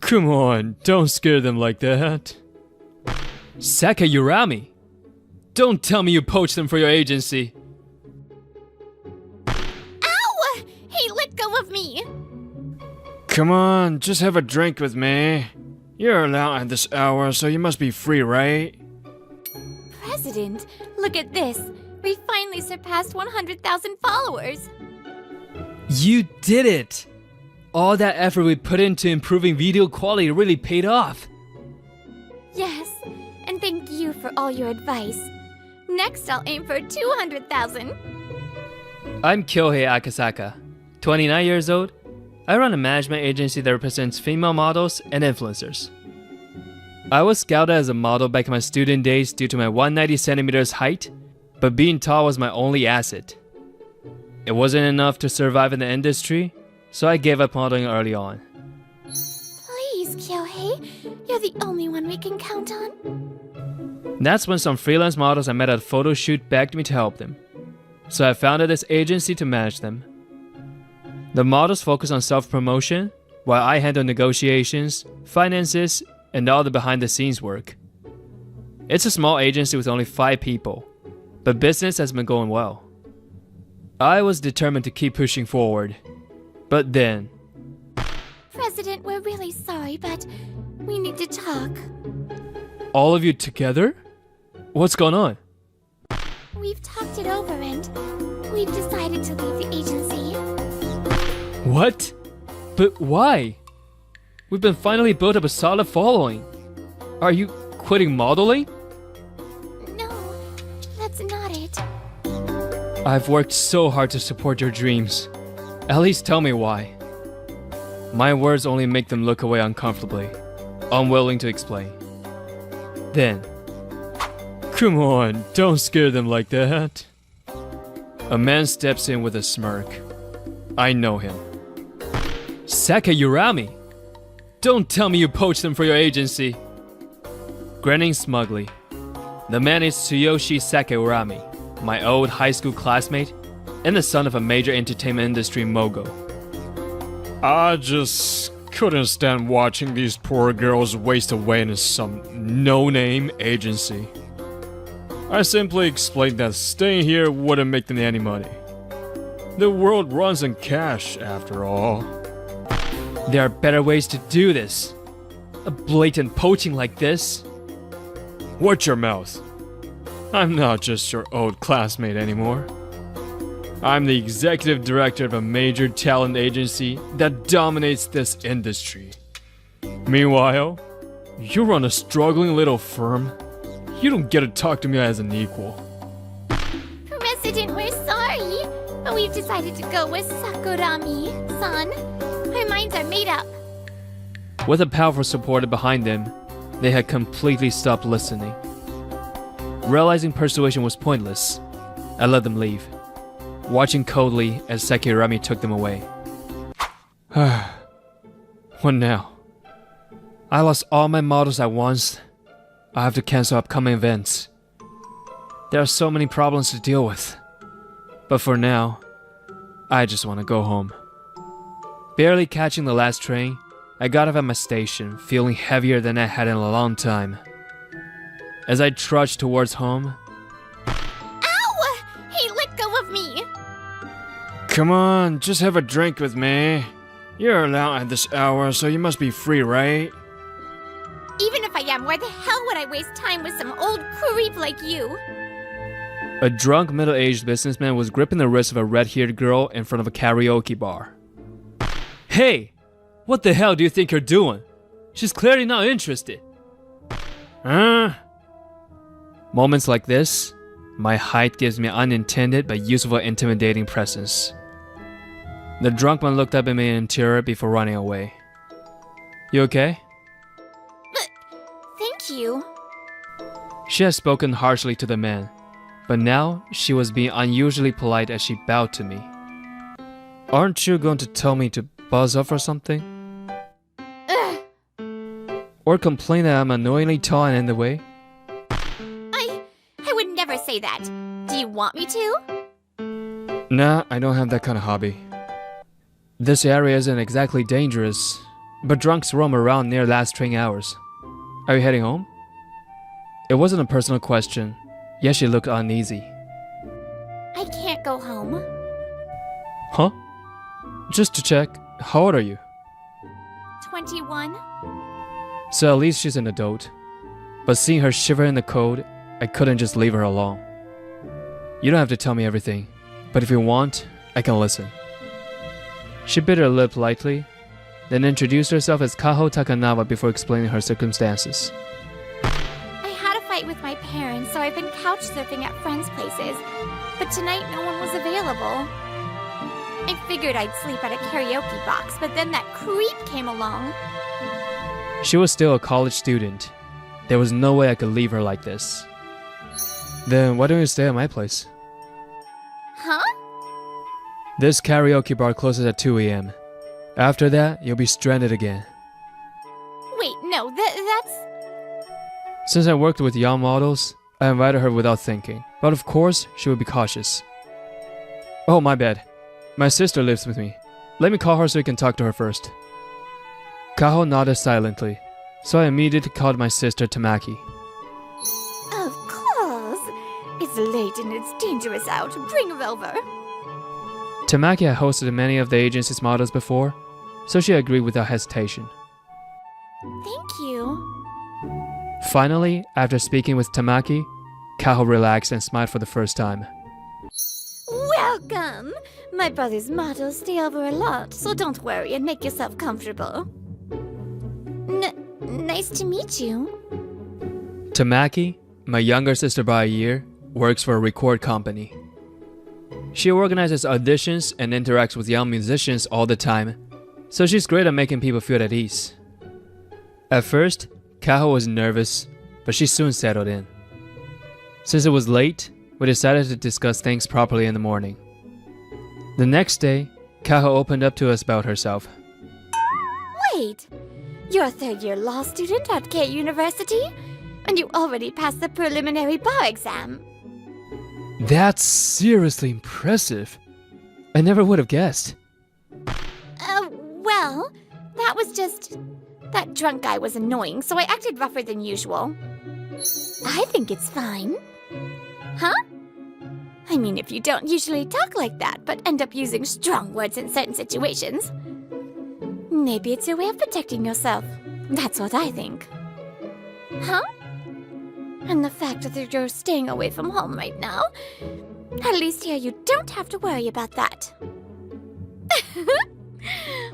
Come on, don't scare them like that. Urami! Don't tell me you poached them for your agency. Ow! Hey, let go of me! Come on, just have a drink with me. You're allowed at this hour, so you must be free, right? President, look at this. We finally surpassed 100,000 followers. You did it! All that effort we put into improving video quality really paid off. Yes, and thank you for all your advice. Next, I'll aim for 200,000. I'm Kyohei Akasaka, 29 years old. I run a management agency that represents female models and influencers. I was scouted as a model back in my student days due to my 190 centimeters height, but being tall was my only asset. It wasn't enough to survive in the industry, so I gave up modeling early on. Please, Kyohei, you're the only one we can count on. That's when some freelance models I met at a photo shoot begged me to help them. So I founded this agency to manage them. The models focus on self-promotion, while I handle negotiations, finances, and all the behind-the-scenes work. It's a small agency with only 5 people, but business has been going well. I was determined to keep pushing forward, but then... President, we're really sorry, but we need to talk. All of you together? What's going on? We've talked it over and we've decided to leave the agency. What? But why? We've been finally built up a solid following. Are you quitting modeling? No, that's not it. I've worked so hard to support your dreams. At least tell me why. My words only make them look away uncomfortably, unwilling to explain. Then, come on, don't scare them like that. A man steps in with a smirk. I know him. Urami! Don't tell me you poached them for your agency. Grinning smugly, the man is Tsuyoshi Urami, my old high school classmate and the son of a major entertainment industry mogul. I just couldn't stand watching these poor girls waste away in some no-name agency. I simply explained that staying here wouldn't make them any money. The world runs on cash, after all. There are better ways to do this. A blatant poaching like this. Watch your mouth. I'm not just your old classmate anymore. I'm the executive director of a major talent agency that dominates this industry. Meanwhile, you run a struggling little firm. You don't get to talk to me as an equal. President, we're sorry, but we've decided to go with Sakurami-san. Our minds are made up. With a powerful supporter behind them, they had completely stopped listening. Realizing persuasion was pointless, I let them leave, watching coldly as Sakurami took them away. What now? I lost all my models at once. I have to cancel upcoming events. There are so many problems to deal with. But for now, I just want to go home. Barely catching the last train, I got off at my station, feeling heavier than I had in a long time. As I trudged towards home... Ow! Hey, let go of me! Come on, just have a drink with me. You're allowed at this hour, so you must be free, right? Even if I am, why the hell would I waste time with some old creep like you? A drunk middle-aged businessman was gripping the wrist of a red-haired girl in front of a karaoke bar. Hey! What the hell do you think you're doing? She's clearly not interested. Huh? Moments like this, my height gives me unintended but useful intimidating presence. The drunk man looked up at me in terror before running away. You okay? Thank you. She had spoken harshly to the man, but now she was being unusually polite as she bowed to me. Aren't you going to tell me to buzz off or something? Ugh. Or complain that I'm annoyingly tall and in the way? I would never say that. Do you want me to? Nah, I don't have that kind of hobby. This area isn't exactly dangerous, but drunks roam around near last train hours. Are you heading home? It wasn't a personal question, yet she looked uneasy. I can't go home. Huh? Just to check, how old are you? 21? So at least she's an adult. But seeing her shiver in the cold, I couldn't just leave her alone. You don't have to tell me everything, but if you want, I can listen. She bit her lip lightly, then introduced herself as Kaho Takanawa before explaining her circumstances. I had a fight with my parents, so I've been couch surfing at friends' places. But tonight no one was available. I figured I'd sleep at a karaoke box, but then that creep came along. She was still a college student. There was no way I could leave her like this. Then why don't you stay at my place? Huh? This karaoke bar closes at 2 a.m. After that, you'll be stranded again. Wait, no, that's... Since I worked with young models, I invited her without thinking. But of course, she would be cautious. Oh, my bad. My sister lives with me. Let me call her so you can talk to her first. Kaho nodded silently, so I immediately called my sister Tamaki. Of course. It's late and it's dangerous out. Bring her over. Tamaki had hosted many of the agency's models before, so she agreed without hesitation. Thank you. Finally, after speaking with Tamaki, Kaho relaxed and smiled for the first time. Welcome! My brother's models stay over a lot, so don't worry and make yourself comfortable. Nice to meet you. Tamaki, my younger sister by a year, works for a record company. She organizes auditions and interacts with young musicians all the time, so she's great at making people feel at ease. At first, Kaho was nervous, but she soon settled in. Since it was late, we decided to discuss things properly in the morning. The next day, Kaho opened up to us about herself. Wait, you're a third-year law student at K University? And you already passed the preliminary bar exam. That's seriously impressive. I never would have guessed. Well, that was just... That drunk guy was annoying, so I acted rougher than usual. I think it's fine. Huh? I mean, if you don't usually talk like that, but end up using strong words in certain situations, maybe it's your way of protecting yourself. That's what I think. Huh? And the fact that you're staying away from home right now, at least here you don't have to worry about that.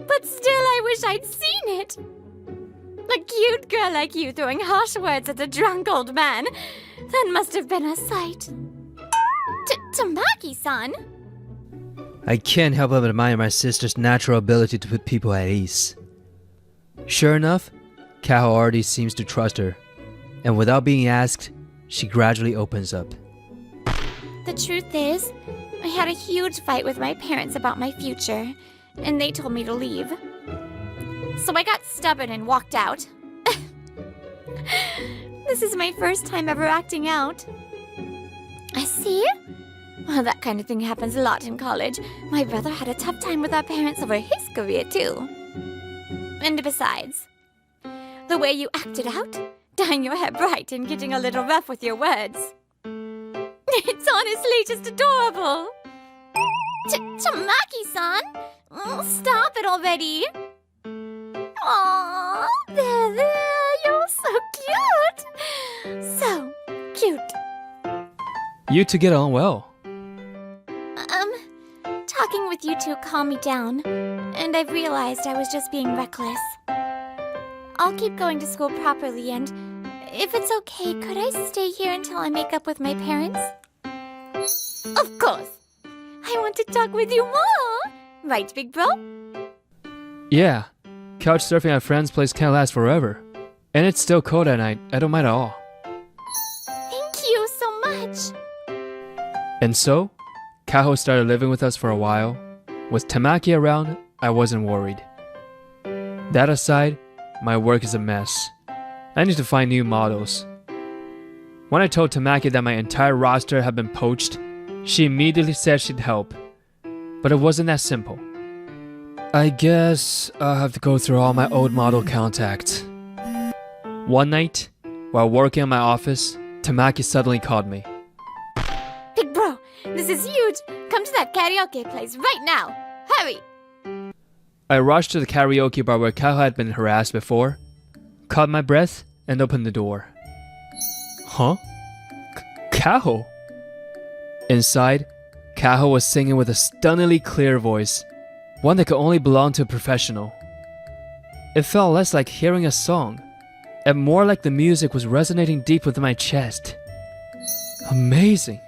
But still, I wish I'd seen it. A cute girl like you throwing harsh words at a drunk old man. That must have been a sight. Tamaki-san? I can't help but admire my sister's natural ability to put people at ease. Sure enough, Kaho already seems to trust her, and without being asked, she gradually opens up. The truth is, I had a huge fight with my parents about my future, and they told me to leave. So I got stubborn and walked out. This is my first time ever acting out. I see. Well, that kind of thing happens a lot in college. My brother had a tough time with our parents over his career, too. And besides, the way you acted out, dyeing your hair bright and getting a little rough with your words. It's honestly just adorable. Tamaki-san, stop it already. Aww, there, you're so cute. So cute. You two get on well. Talking with you two calmed me down, and I've realized I was just being reckless. I'll keep going to school properly, and if it's okay, could I stay here until I make up with my parents? Of course. I want to talk with you more. Right, big bro? Yeah, couch surfing at friends' place can't last forever. And it's still cold at night. I don't mind at all. Thank you so much. And so, Kaho started living with us for a while. With Tamaki around, I wasn't worried. That aside, my work is a mess. I need to find new models. When I told Tamaki that my entire roster had been poached, she immediately said she'd help. But it wasn't that simple. I guess I'll have to go through all my old model contacts. One night, while working in my office, Tamaki suddenly called me. Big bro, this is huge. Come to that karaoke place right now. Hurry! I rushed to the karaoke bar where Kaho had been harassed before, caught my breath, and opened the door. Huh? Kaho? Inside, Kaho was singing with a stunningly clear voice, one that could only belong to a professional. It felt less like hearing a song, and more like the music was resonating deep within my chest. Amazing.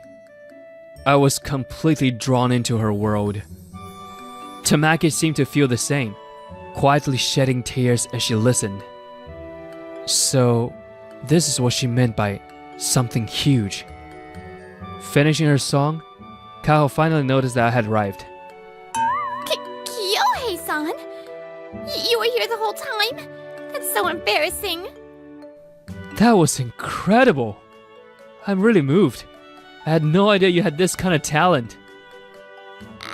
I was completely drawn into her world. Tamaki seemed to feel the same, quietly shedding tears as she listened. So, this is what she meant by something huge. Finishing her song, Kaho finally noticed that I had arrived. Kyohei-san? You were here the whole time? That's so embarrassing. That was incredible! I'm really moved. I had no idea you had this kind of talent.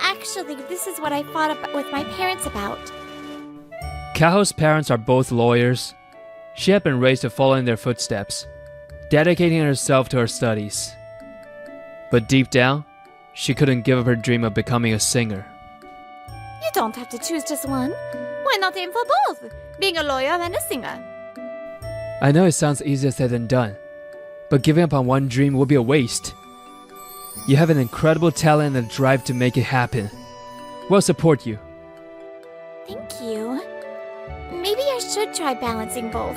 Actually, this is what I fought with my parents about. Kaho's parents are both lawyers. She had been raised to follow in their footsteps, dedicating herself to her studies. But deep down, she couldn't give up her dream of becoming a singer. You don't have to choose just one. Why not aim for both? Being a lawyer and a singer. I know it sounds easier said than done, but giving up on one dream would be a waste. You have an incredible talent and a drive to make it happen. We'll support you. Thank you. Maybe I should try balancing both.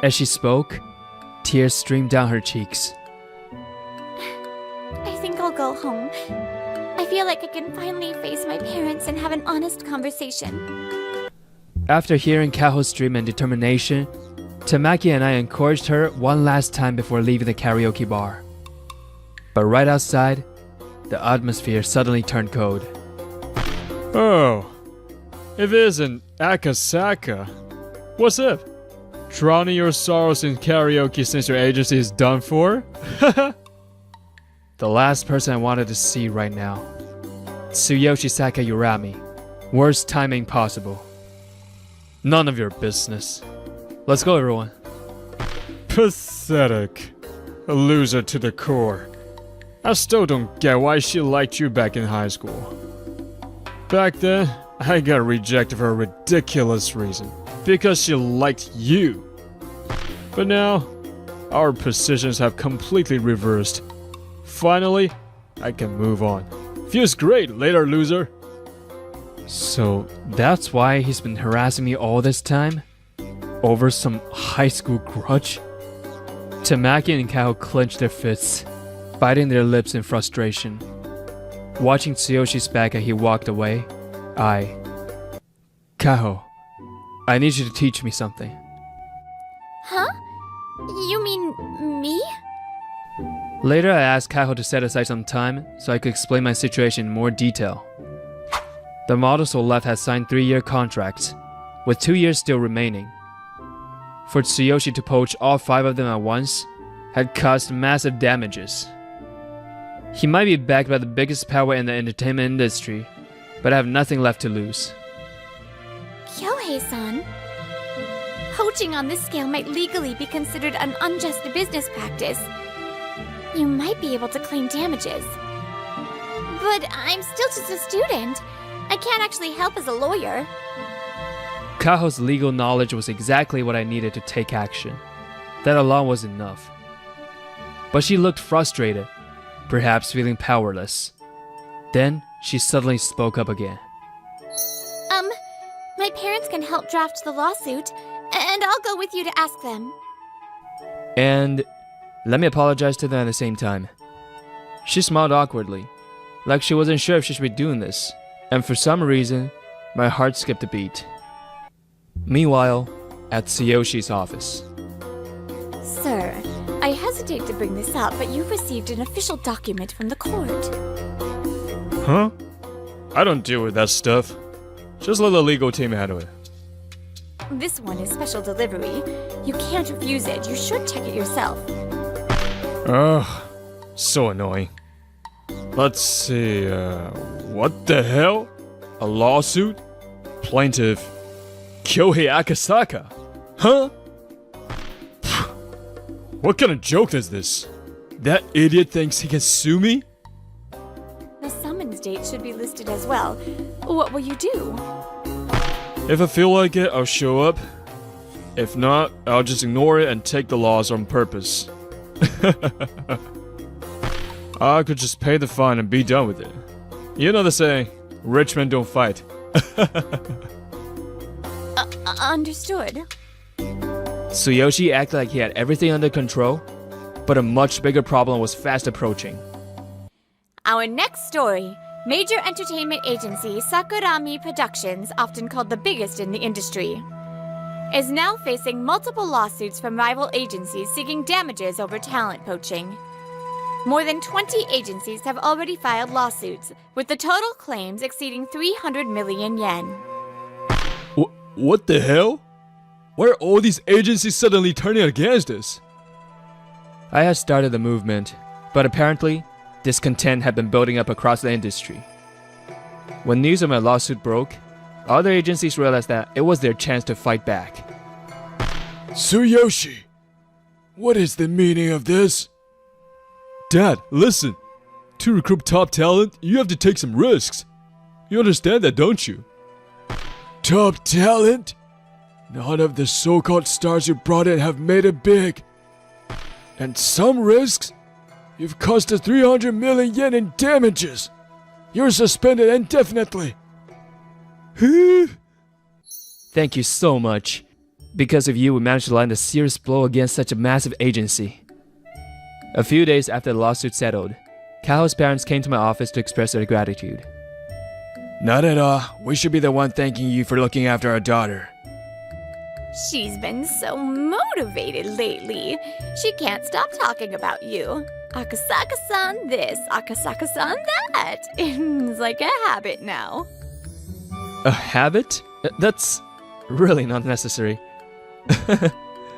As she spoke, tears streamed down her cheeks. I think I'll go home. I feel like I can finally face my parents and have an honest conversation. After hearing Kaho's dream and determination, Tamaki and I encouraged her one last time before leaving the karaoke bar. But right outside, the atmosphere suddenly turned cold. Oh, it isn't Akasaka. What's up? Drowning your sorrows in karaoke since your agency is done for? The last person I wanted to see right now. Tsuyoshi Urami. Worst timing possible. None of your business. Let's go, everyone. Pathetic. A loser to the core. I still don't get why she liked you back in high school. Back then, I got rejected for a ridiculous reason. Because she liked you. But now, our positions have completely reversed. Finally, I can move on. Feels great, later loser. So that's why he's been harassing me all this time? Over some high school grudge? Tamaki and Kaho clenched their fists, biting their lips in frustration. Watching Tsuyoshi's back as he walked away, Kaho, I need you to teach me something. Huh? You mean me? Later, I asked Kaho to set aside some time so I could explain my situation in more detail. The models who left had signed 3-year contracts, with 2 years still remaining. For Tsuyoshi to poach all 5 of them at once had caused massive damages. He might be backed by the biggest power in the entertainment industry, but I have nothing left to lose. Kyohei-san? Poaching on this scale might legally be considered an unjust business practice. You might be able to claim damages. But I'm still just a student. I can't actually help as a lawyer. Kaho's legal knowledge was exactly what I needed to take action. That alone was enough. But she looked frustrated, perhaps feeling powerless. Then she suddenly spoke up again. My parents can help draft the lawsuit, and I'll go with you to ask them. And let me apologize to them at the same time. She smiled awkwardly, like she wasn't sure if she should be doing this, and for some reason, my heart skipped a beat. Meanwhile, at Tsuyoshi's office. Sir, I hesitate to bring this up, but you've received an official document from the court. Huh? I don't deal with that stuff. Just let the legal team handle it. This one is special delivery. You can't refuse it. You should check it yourself. Ugh, so annoying. Let's see, what the hell? A lawsuit? Plaintiff. Kyohei Akasaka? Huh? What kind of joke is this? That idiot thinks he can sue me? The summons date should be listed as well. What will you do? If I feel like it, I'll show up. If not, I'll just ignore it and take the loss on purpose. I could just pay the fine and be done with it. You know the saying, rich men don't fight. Understood. Tsuyoshi acted like he had everything under control, but a much bigger problem was fast approaching. Our next story. Major entertainment agency Sakurami Productions, often called the biggest in the industry, is now facing multiple lawsuits from rival agencies seeking damages over talent poaching. More than 20 agencies have already filed lawsuits, with the total claims exceeding 300 million yen. What the hell? Why are all these agencies suddenly turning against us? I had started the movement, but apparently, discontent had been building up across the industry. When news of my lawsuit broke, other agencies realized that it was their chance to fight back. Tsuyoshi, what is the meaning of this? Dad, listen. To recruit top talent, you have to take some risks. You understand that, don't you? Top talent? None of the so-called stars you brought in have made it big. And some risks? You've cost us 300 million yen in damages. You're suspended indefinitely. Thank you so much. Because of you, we managed to land a serious blow against such a massive agency. A few days after the lawsuit settled, Kaho's parents came to my office to express their gratitude. Not at all. We should be the one thanking you for looking after our daughter. She's been so motivated lately. She can't stop talking about you. Akasaka-san this, Akasaka-san that. It's like a habit now. A habit? That's really not necessary.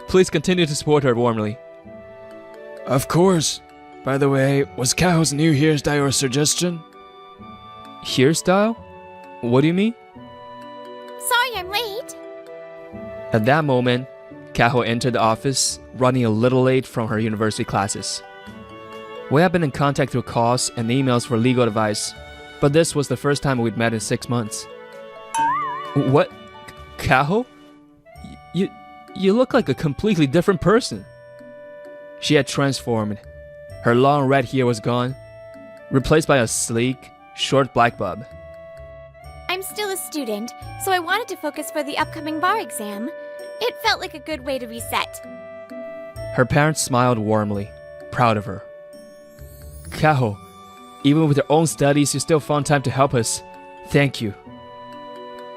Please continue to support her warmly. Of course. By the way, was Kaho's new hairstyle your suggestion? Hairstyle? What do you mean? Sorry I'm late. At that moment, Kaho entered the office, running a little late from her university classes. We had been in contact through calls and emails for legal advice, but this was the first time we'd met in 6 months. What? Kaho? You look like a completely different person. She had transformed. Her long red hair was gone, replaced by a sleek, short black bob. I'm still a student, so I wanted to focus for the upcoming bar exam. It felt like a good way to reset. Her parents smiled warmly, proud of her. Kaho, even with your own studies, you still found time to help us. Thank you.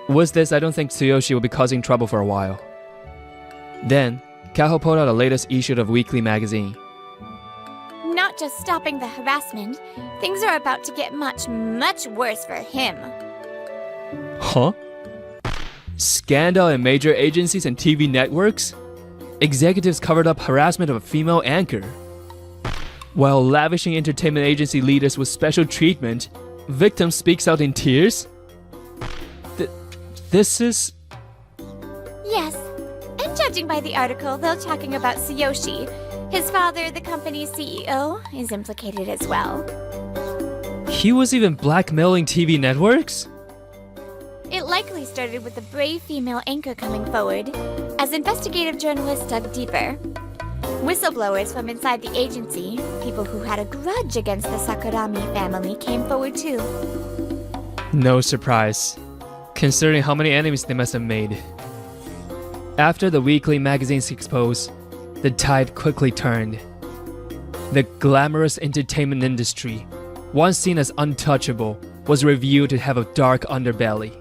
With this, I don't think Tsuyoshi will be causing trouble for a while. Then, Kaho pulled out the latest issue of weekly magazine. Not just stopping the harassment, things are about to get much, much worse for him. Huh? Scandal in major agencies and TV networks? Executives covered up harassment of a female anchor. While lavishing entertainment agency leaders with special treatment, victim speaks out in tears? This is... Yes, and judging by the article, they're talking about Tsuyoshi. His father, the company's CEO, is implicated as well. He was even blackmailing TV networks? It likely started with a brave female anchor coming forward, as investigative journalists dug deeper. Whistleblowers from inside the agency, people who had a grudge against the Sakurami family, came forward too. No surprise, considering how many enemies they must have made. After the weekly magazines exposed, the tide quickly turned. The glamorous entertainment industry, once seen as untouchable, was revealed to have a dark underbelly.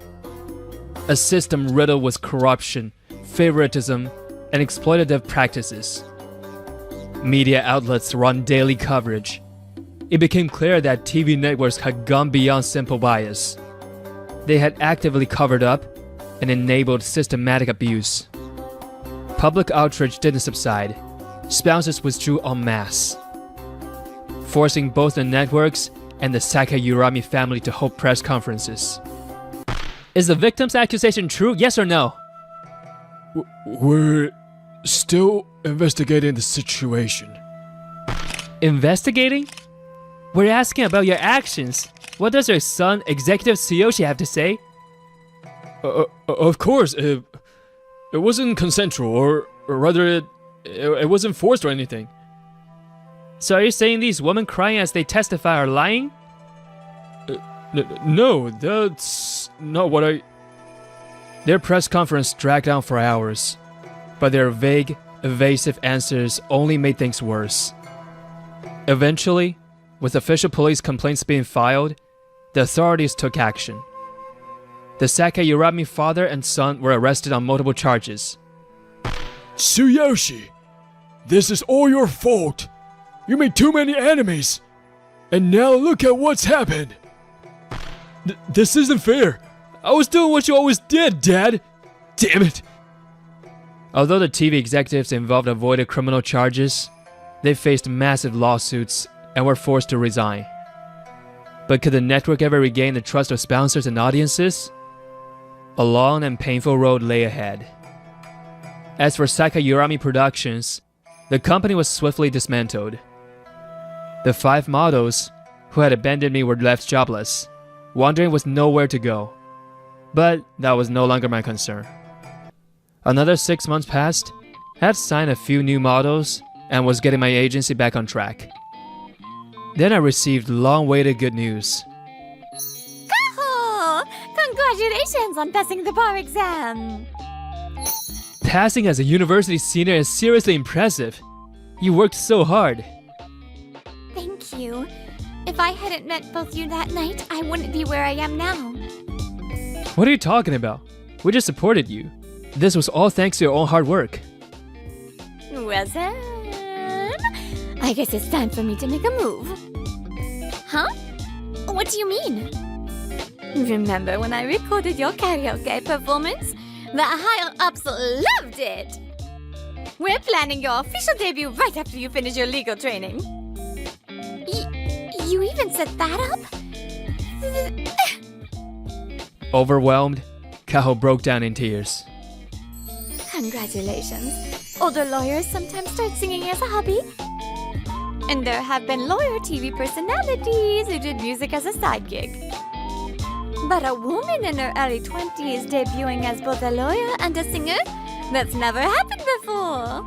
A system riddled with corruption, favoritism, and exploitative practices. Media outlets run daily coverage. It became clear that TV networks had gone beyond simple bias. They had actively covered up and enabled systematic abuse. Public outrage didn't subside. Sponsors withdrew en masse, forcing both the networks and the Sakayurami family to hold press conferences. Is the victim's accusation true, yes or no? We're still investigating the situation. Investigating? We're asking about your actions. What does your son, Executive Tsuyoshi, have to say? Of course, it wasn't consensual, or rather, it wasn't forced or anything. So are you saying these women crying as they testify are lying? No, that's not what I... Their press conference dragged on for hours, but their vague, evasive answers only made things worse. Eventually, with official police complaints being filed, the authorities took action. The Sakae Urami father and son were arrested on multiple charges. Tsuyoshi, this is all your fault. You made too many enemies. And now look at what's happened. This isn't fair. I was doing what you always did, Dad. Damn it. Although the TV executives involved avoided criminal charges, they faced massive lawsuits and were forced to resign. But could the network ever regain the trust of sponsors and audiences? A long and painful road lay ahead. As for Sakae Urami Productions, the company was swiftly dismantled. The 5 models who had abandoned me were left jobless, wandering with nowhere to go. But that was no longer my concern. Another 6 months passed, I had signed a few new models, and was getting my agency back on track. Then I received long-awaited good news. Oh, congratulations on passing the bar exam! Passing as a university senior is seriously impressive. You worked so hard. Thank you. If I hadn't met both you that night, I wouldn't be where I am now. What are you talking about? We just supported you. This was all thanks to your own hard work. Well then, I guess it's time for me to make a move. Huh? What do you mean? Remember when I recorded your karaoke performance? The higher-ups loved it! We're planning your official debut right after you finish your legal training. You even set that up? Overwhelmed, Kaho broke down in tears. Congratulations. Older lawyers sometimes start singing as a hobby. And there have been lawyer TV personalities who did music as a side gig. But a woman in her early 20s debuting as both a lawyer and a singer? That's never happened before.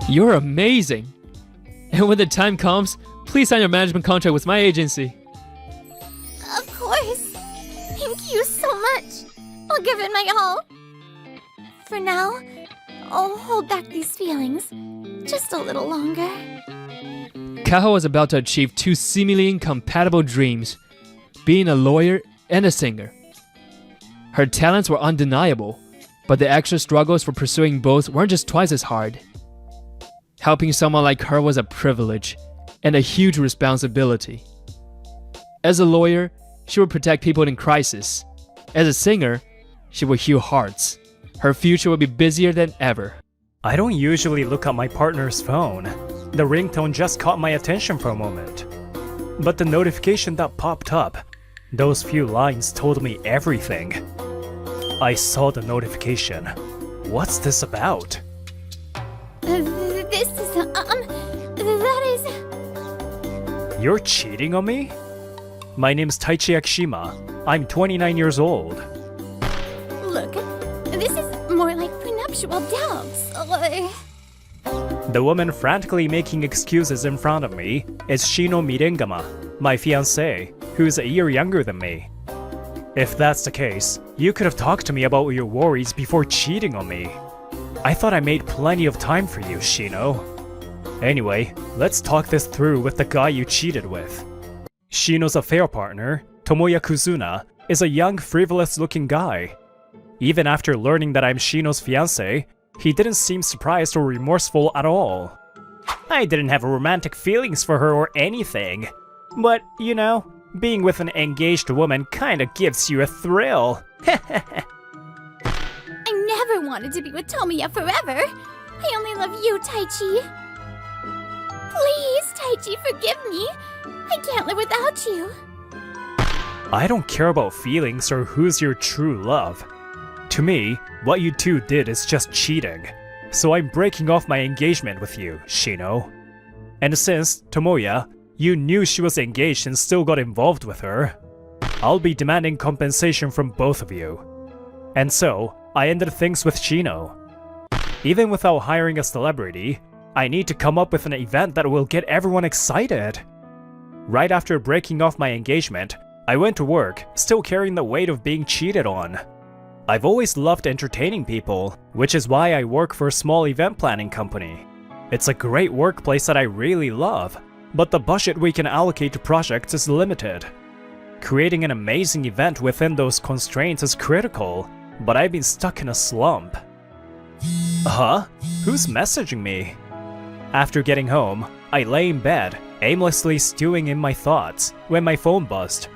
You're amazing. And when the time comes, please sign your management contract with my agency. Of course. Thank you so much. I'll give it my all. For now, I'll hold back these feelings just a little longer. Kaho was about to achieve 2 seemingly incompatible dreams, being a lawyer and a singer. Her talents were undeniable, but the extra struggles for pursuing both weren't just twice as hard. Helping someone like her was a privilege and a huge responsibility. As a lawyer, she would protect people in crisis. As a singer, she would heal hearts. Her future would be busier than ever. I don't usually look at my partner's phone. The ringtone just caught my attention for a moment. But the notification that popped up, those few lines told me everything. I saw the notification. What's this about? This is, that is... You're cheating on me? My name's Taichi Akishima. I'm 29 years old. Look, this is more like prenuptial doubts. The woman frantically making excuses in front of me is Shino Mirengama, my fiancé, who's a year younger than me. If that's the case, you could have talked to me about your worries before cheating on me. I thought I made plenty of time for you, Shino. Anyway, let's talk this through with the guy you cheated with. Shino's affair partner, Tomoya Kuzuna, is a young, frivolous-looking guy. Even after learning that I'm Shino's fiancé, he didn't seem surprised or remorseful at all. I didn't have romantic feelings for her or anything. But, you know, being with an engaged woman kinda gives you a thrill. I never wanted to be with Tomoya forever. I only love you, Taichi. Please, Taichi, forgive me. I can't live without you. I don't care about feelings or who's your true love. To me, what you two did is just cheating. So I'm breaking off my engagement with you, Shino. And since, Tomoya, you knew she was engaged and still got involved with her, I'll be demanding compensation from both of you. And so, I ended things with Shino. Even without hiring a celebrity, I need to come up with an event that will get everyone excited. Right after breaking off my engagement, I went to work, still carrying the weight of being cheated on. I've always loved entertaining people, which is why I work for a small event planning company. It's a great workplace that I really love, but the budget we can allocate to projects is limited. Creating an amazing event within those constraints is critical, but I've been stuck in a slump. Huh? Who's messaging me? After getting home, I lay in bed, aimlessly stewing in my thoughts, when my phone buzzed.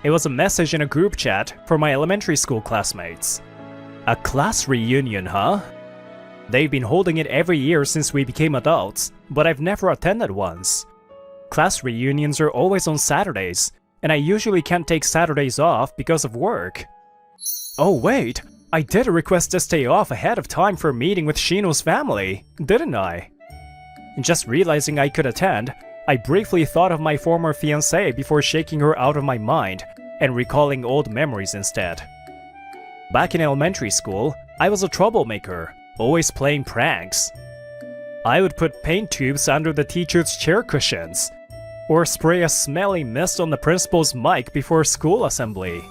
It was a message in a group chat for my elementary school classmates. A class reunion, huh? They've been holding it every year since we became adults, but I've never attended once. Class reunions are always on Saturdays, and I usually can't take Saturdays off because of work. Oh wait, I did request to stay off ahead of time for a meeting with Shino's family, didn't I? Just realizing I could attend, I briefly thought of my former fiancée before shaking her out of my mind and recalling old memories instead. Back in elementary school, I was a troublemaker, always playing pranks. I would put paint tubes under the teacher's chair cushions, or spray a smelly mist on the principal's mic before school assembly.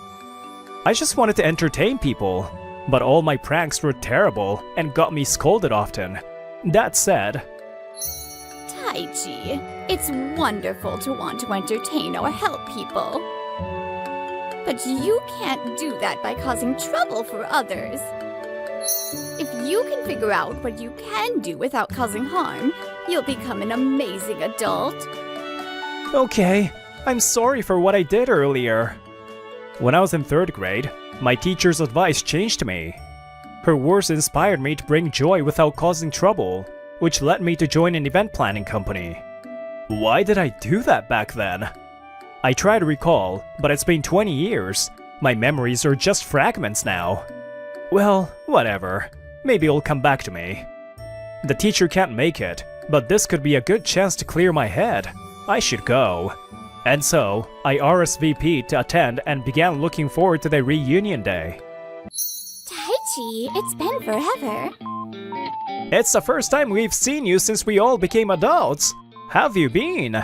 I just wanted to entertain people, but all my pranks were terrible and got me scolded often. That said, Taichi, it's wonderful to want to entertain or help people. But you can't do that by causing trouble for others. If you can figure out what you can do without causing harm, you'll become an amazing adult. okay, I'm sorry for what I did earlier. When I was in 3rd grade, my teacher's advice changed me. Her words inspired me to bring joy without causing trouble, which led me to join an event planning company. Why did I do that back then? I try to recall, but it's been 20 years. My memories are just fragments now. Well, whatever. Maybe it'll come back to me. The teacher can't make it, but this could be a good chance to clear my head. I should go. And so, I RSVP'd to attend and began looking forward to the reunion day. Taichi, it's been forever. It's the first time we've seen you since we all became adults. How have you been?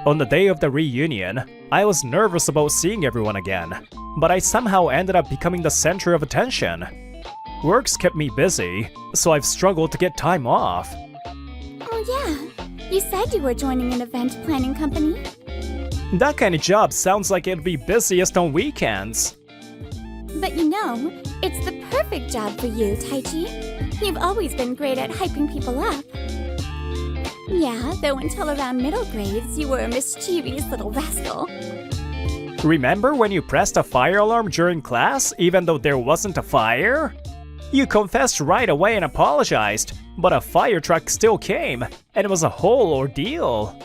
On the day of the reunion, I was nervous about seeing everyone again, but I somehow ended up becoming the center of attention. Work's kept me busy, so I've struggled to get time off. Oh yeah, you said you were joining an event planning company. That kind of job sounds like it'd be busiest on weekends. But you know, it's the perfect job for you, Taichi. You've always been great at hyping people up. Yeah, though until around middle grades, you were a mischievous little rascal. Remember when you pressed a fire alarm during class even though there wasn't a fire? You confessed right away and apologized, but a fire truck still came, and it was a whole ordeal.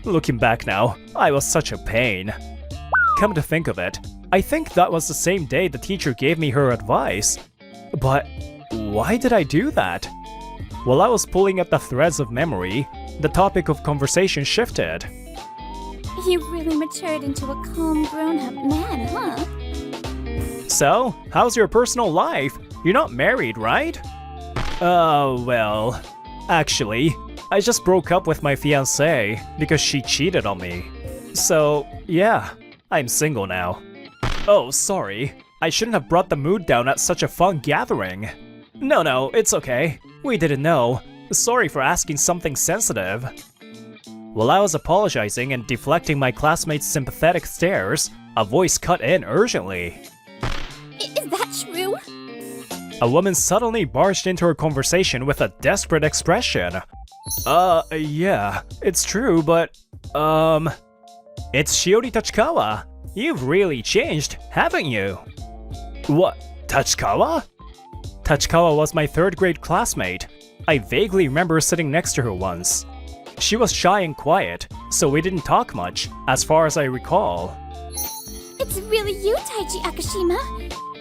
Looking back now, I was such a pain. Come to think of it, I think that was the same day the teacher gave me her advice. But why did I do that? While I was pulling at the threads of memory, the topic of conversation shifted. You've really matured into a calm, grown-up man, huh? So, how's your personal life? You're not married, right? Well, actually, I just broke up with my fiancée because she cheated on me. So, yeah, I'm single now. Oh, sorry. I shouldn't have brought the mood down at such a fun gathering. No, it's okay. We didn't know. Sorry for asking something sensitive. While I was apologizing and deflecting my classmates' sympathetic stares, a voice cut in urgently. Is that true? A woman suddenly barged into her conversation with a desperate expression. Yeah, it's true, but, It's Shiori Tachikawa. You've really changed, haven't you? What? Tachikawa? Tachikawa was my 3rd grade classmate. I vaguely remember sitting next to her once. She was shy and quiet, so we didn't talk much, as far as I recall. It's really you, Taichi Akashima.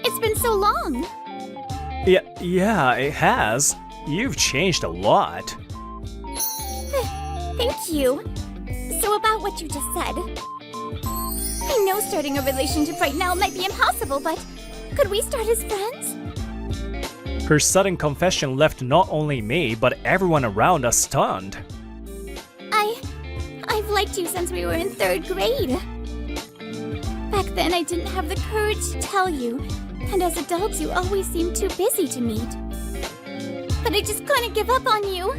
It's been so long. Yeah, it has. You've changed a lot. Thank you. So about what you just said. I know starting a relationship right now might be impossible, but could we start as friends? Her sudden confession left not only me, but everyone around us stunned. I've liked you since we were in 3rd grade. Back then, I didn't have the courage to tell you, and as adults, you always seemed too busy to meet. But I just couldn't give up on you.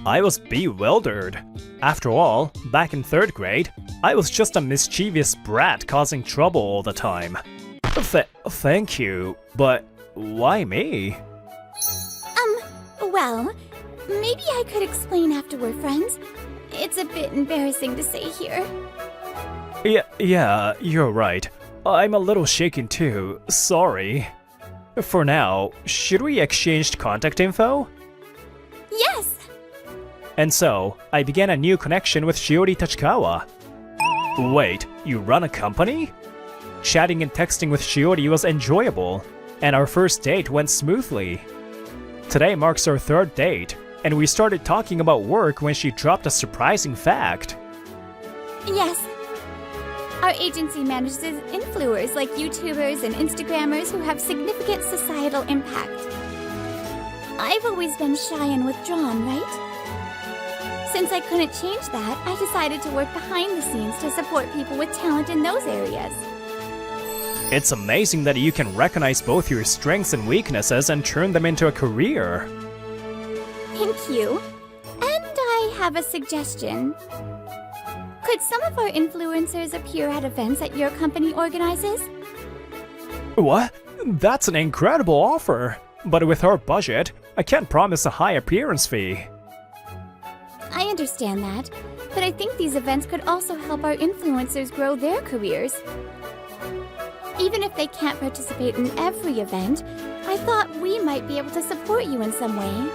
I was bewildered. After all, back in 3rd grade, I was just a mischievous brat causing trouble all the time. Thank you, but why me? Well, maybe I could explain after we're friends. It's a bit embarrassing to say here. Yeah, you're right. I'm a little shaken too, sorry. For now, should we exchange contact info? Yes! And so, I began a new connection with Shiori Tachikawa. Wait, you run a company? Chatting and texting with Shiori was enjoyable, and our first date went smoothly. Today marks our 3rd date, and we started talking about work when she dropped a surprising fact. Yes. Our agency manages influencers like YouTubers and Instagrammers who have significant societal impact. I've always been shy and withdrawn, right? Since I couldn't change that, I decided to work behind the scenes to support people with talent in those areas. It's amazing that you can recognize both your strengths and weaknesses and turn them into a career. Thank you. And I have a suggestion. Could some of our influencers appear at events that your company organizes? What? That's an incredible offer. But with our budget, I can't promise a high appearance fee. I understand that, but I think these events could also help our influencers grow their careers. Even if they can't participate in every event, I thought we might be able to support you in some way.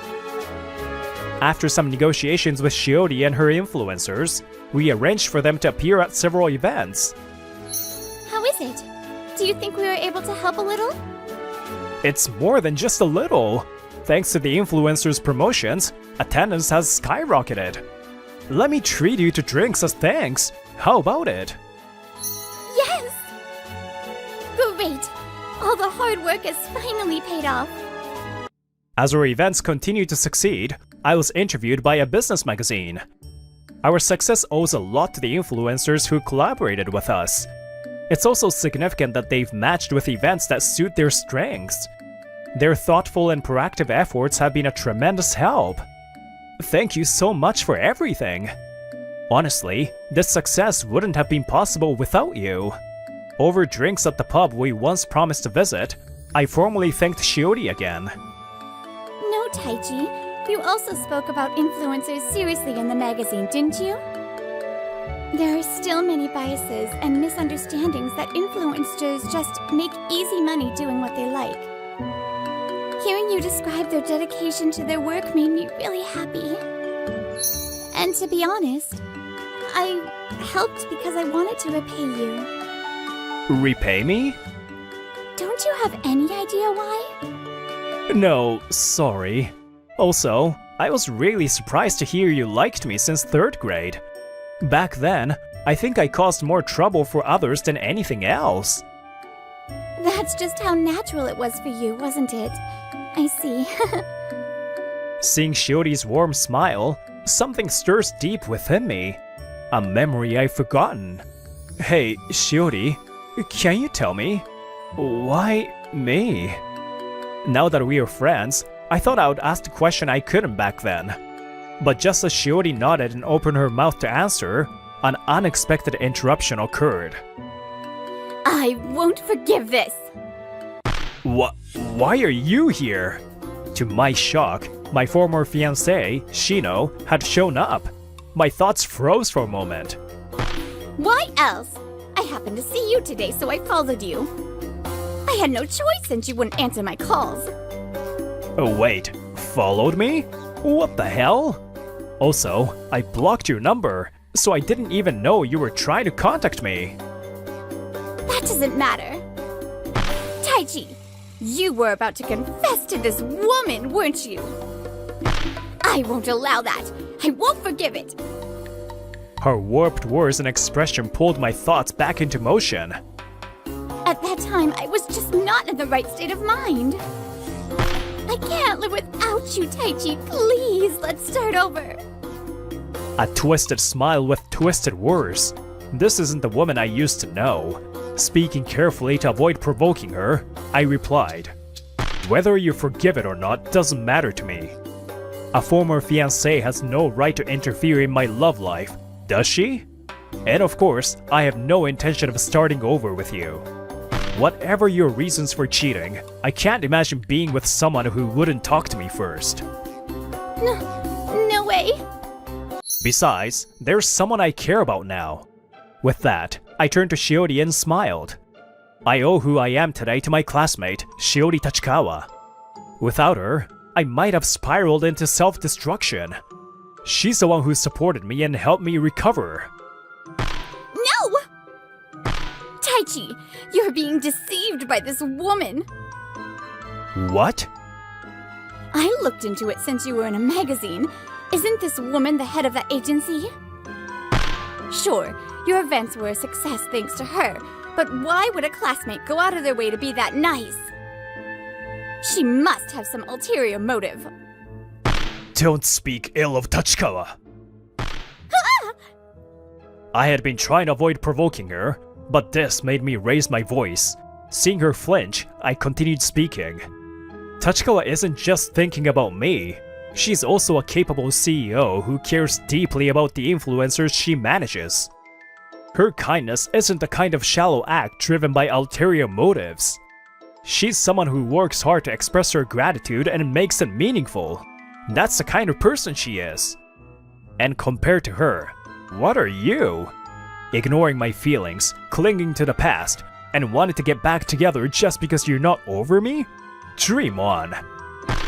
After some negotiations with Shiori and her influencers, we arranged for them to appear at several events. How is it? Do you think we were able to help a little? It's more than just a little. Thanks to the influencers' promotions, attendance has skyrocketed. Let me treat you to drinks as thanks. How about it? Yes! Great! All the hard work has finally paid off. As our events continue to succeed, I was interviewed by a business magazine. Our success owes a lot to the influencers who collaborated with us. It's also significant that they've matched with events that suit their strengths. Their thoughtful and proactive efforts have been a tremendous help. Thank you so much for everything. Honestly, this success wouldn't have been possible without you. Over drinks at the pub we once promised to visit, I formally thanked Shiori again. No, Taichi. You also spoke about influencers seriously in the magazine, didn't you? There are still many biases and misunderstandings that influencers just make easy money doing what they like. Hearing you describe their dedication to their work made me really happy. And to be honest, I helped because I wanted to repay you. Repay me? Don't you have any idea why? No, sorry. Also, I was really surprised to hear you liked me since 3rd grade. Back then, I think I caused more trouble for others than anything else. That's just how natural it was for you, wasn't it? I see. Seeing Shiori's warm smile, something stirs deep within me. A memory I've forgotten. Hey, Shiori, can you tell me? Why me? Now that we are friends, I thought I would ask the question I couldn't back then. But just as Shiori nodded and opened her mouth to answer, an unexpected interruption occurred. I won't forgive this! Why are you here? To my shock, my former fiancé, Shino, had shown up. My thoughts froze for a moment. Why else? I happened to see you today, so I followed you. I had no choice since you wouldn't answer my calls. Oh wait, followed me? What the hell? Also, I blocked your number, so I didn't even know you were trying to contact me. doesn't matter. Taichi, you were about to confess to this woman, weren't you? I won't allow that. I won't forgive it. Her warped words and expression pulled my thoughts back into motion. At that time, I was just not in the right state of mind. I can't live without you, Taichi. Please, let's start over. A twisted smile with twisted words. This isn't the woman I used to know. Speaking carefully to avoid provoking her, I replied, "Whether you forgive it or not doesn't matter to me. A former fiancé has no right to interfere in my love life, does she? And of course, I have no intention of starting over with you. Whatever your reasons for cheating, I can't imagine being with someone who wouldn't talk to me first. No way. Besides, there's someone I care about now." With that, I turned to Shiori and smiled. I owe who I am today to my classmate, Shiori Tachikawa. Without her, I might have spiraled into self-destruction. She's the one who supported me and helped me recover. No! Taichi, you're being deceived by this woman. What? I looked into it since you were in a magazine. Isn't this woman the head of that agency? Sure, your events were a success thanks to her, but why would a classmate go out of their way to be that nice? She must have some ulterior motive. Don't speak ill of Tachikawa. I had been trying to avoid provoking her, but this made me raise my voice. Seeing her flinch, I continued speaking. Tachikawa isn't just thinking about me. She's also a capable CEO who cares deeply about the influencers she manages. Her kindness isn't the kind of shallow act driven by ulterior motives. She's someone who works hard to express her gratitude and makes it meaningful. That's the kind of person she is. And compared to her, what are you? Ignoring my feelings, clinging to the past, and wanting to get back together just because you're not over me? Dream on.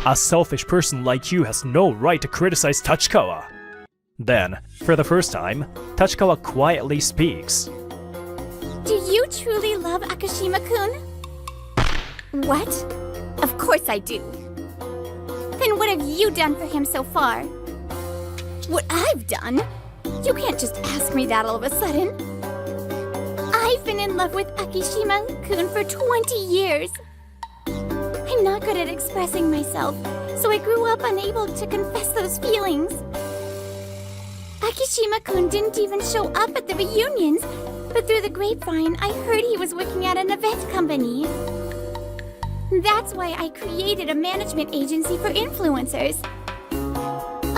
A selfish person like you has no right to criticize Tachikawa. Then, for the first time, Tachikawa quietly speaks. Do you truly love Akashima-kun? What? Of course I do. Then what have you done for him so far? What I've done? You can't just ask me that all of a sudden. I've been in love with Akishima-kun for 20 years. I'm not good at expressing myself, so I grew up unable to confess those feelings. Akishima-kun didn't even show up at the reunions, but through the grapevine, I heard he was working at an event company. That's why I created a management agency for influencers.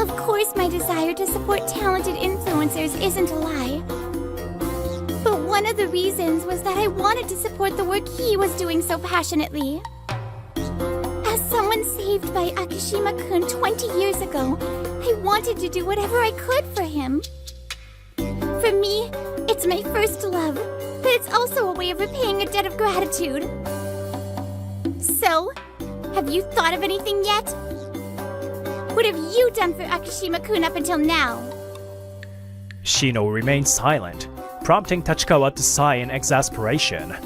Of course, my desire to support talented influencers isn't a lie. But one of the reasons was that I wanted to support the work he was doing so passionately. As someone saved by Akishima-kun 20 years ago, I wanted to do whatever I could for him. For me, it's my first love, but it's also a way of repaying a debt of gratitude. So, have you thought of anything yet? What have you done for Akishima-kun up until now? Shino remained silent, prompting Tachikawa to sigh in exasperation.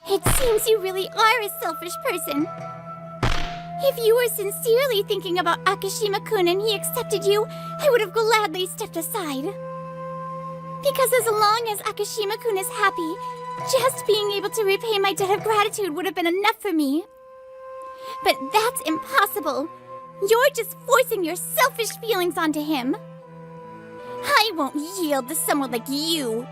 It seems you really are a selfish person. If you were sincerely thinking about Akishima-kun and he accepted you, I would have gladly stepped aside. Because as long as Akishima-kun is happy, just being able to repay my debt of gratitude would have been enough for me. But that's impossible. You're just forcing your selfish feelings onto him. I won't yield to someone like you.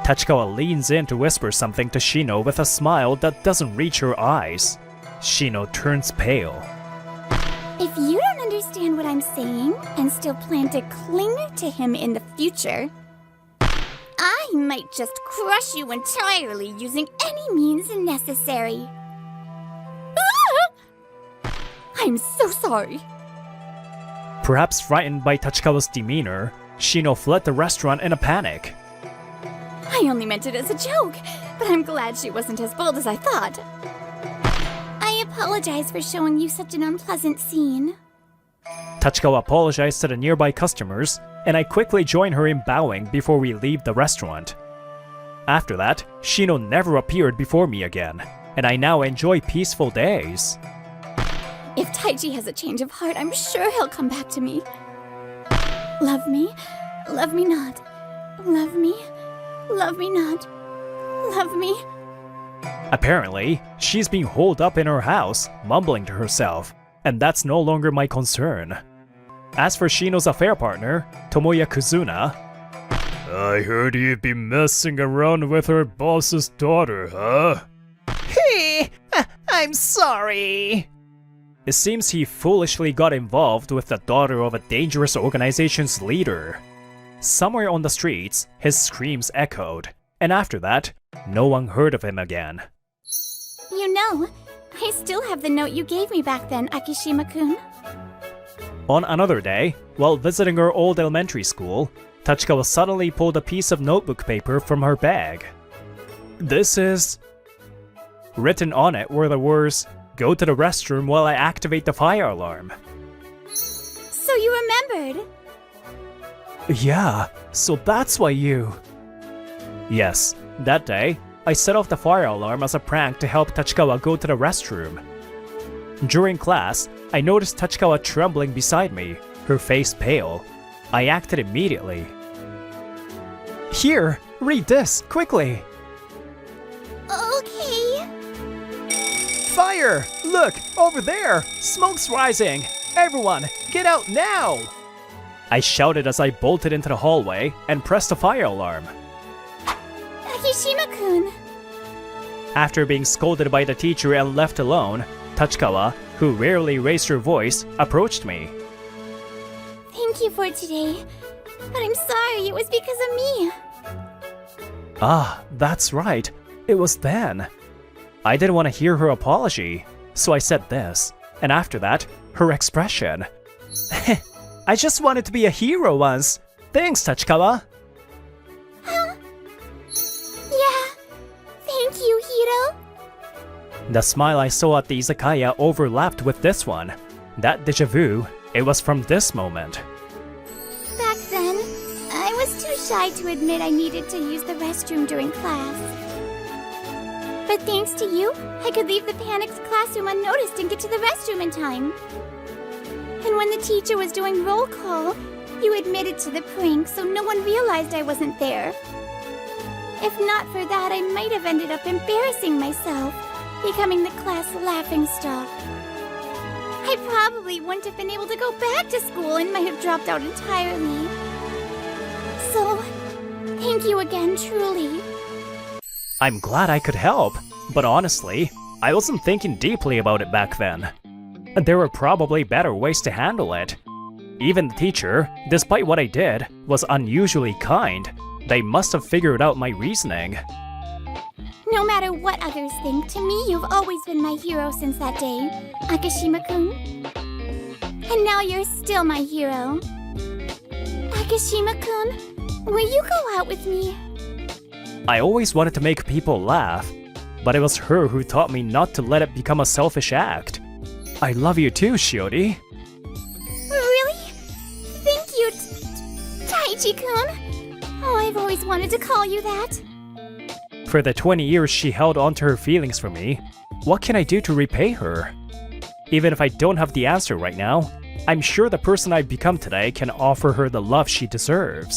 Tachikawa leans in to whisper something to Shino with a smile that doesn't reach her eyes. Shino turns pale. If you don't understand what I'm saying and still plan to cling to him in the future, I might just crush you entirely using any means necessary. I'm so sorry. Perhaps frightened by Tachikawa's demeanor, Shino fled the restaurant in a panic. I only meant it as a joke, but I'm glad she wasn't as bold as I thought. I apologize for showing you such an unpleasant scene. Tachikawa apologized to the nearby customers, and I quickly join her in bowing before we leave the restaurant. After that, Shino never appeared before me again, and I now enjoy peaceful days. If Taiji has a change of heart, I'm sure he'll come back to me. Love me not. Love me not. Love me. Apparently, she's being holed up in her house, mumbling to herself, and that's no longer my concern. As for Shino's affair partner, Tomoya Kuzuna, I heard you've been messing around with her boss's daughter, huh? Hey, I'm sorry. It seems he foolishly got involved with the daughter of a dangerous organization's leader. Somewhere on the streets, his screams echoed, and after that, no one heard of him again. You know, I still have the note you gave me back then, Akishima-kun. On another day, while visiting her old elementary school, Tachikawa suddenly pulled a piece of notebook paper from her bag. This is... Written on it were the words, "Go to the restroom while I activate the fire alarm." So you remembered? Yeah, so that's why you... Yes, that day, I set off the fire alarm as a prank to help Tachikawa go to the restroom. During class, I noticed Tachikawa trembling beside me, her face pale. I acted immediately. Here, read this, quickly! Okay. Fire! Look, over there! Smoke's rising! Everyone, get out now! I shouted as I bolted into the hallway and pressed the fire alarm. Akishima-kun. After being scolded by the teacher and left alone, Tachikawa, who rarely raised her voice, approached me. Thank you for today. But I'm sorry, it was because of me. Ah, that's right. It was then. I didn't want to hear her apology, so I said this, and after that, her expression. I just wanted to be a hero once. Thanks, Tachikawa. Yeah. Thank you, Hiro. The smile I saw at the izakaya overlapped with this one. That déjà vu, it was from this moment. Back then, I was too shy to admit I needed to use the restroom during class. But thanks to you, I could leave the panicked classroom unnoticed and get to the restroom in time. And when the teacher was doing roll call, you admitted to the prank so no one realized I wasn't there. If not for that, I might have ended up embarrassing myself, becoming the class laughingstock. I probably wouldn't have been able to go back to school and might have dropped out entirely. So, thank you again, truly. I'm glad I could help, but honestly, I wasn't thinking deeply about it back then. There were probably better ways to handle it. Even the teacher, despite what I did, was unusually kind. They must have figured out my reasoning. No matter what others think, to me you've always been my hero since that day, Akishima-kun. And now you're still my hero. Akishima-kun, will you go out with me? I always wanted to make people laugh, but it was her who taught me not to let it become a selfish act. I love you too, Shiori. Really? Thank you, Taiji-kun. Oh, I've always wanted to call you that. For the 20 years she held onto her feelings for me, what can I do to repay her? Even if I don't have the answer right now, I'm sure the person I've become today can offer her the love she deserves.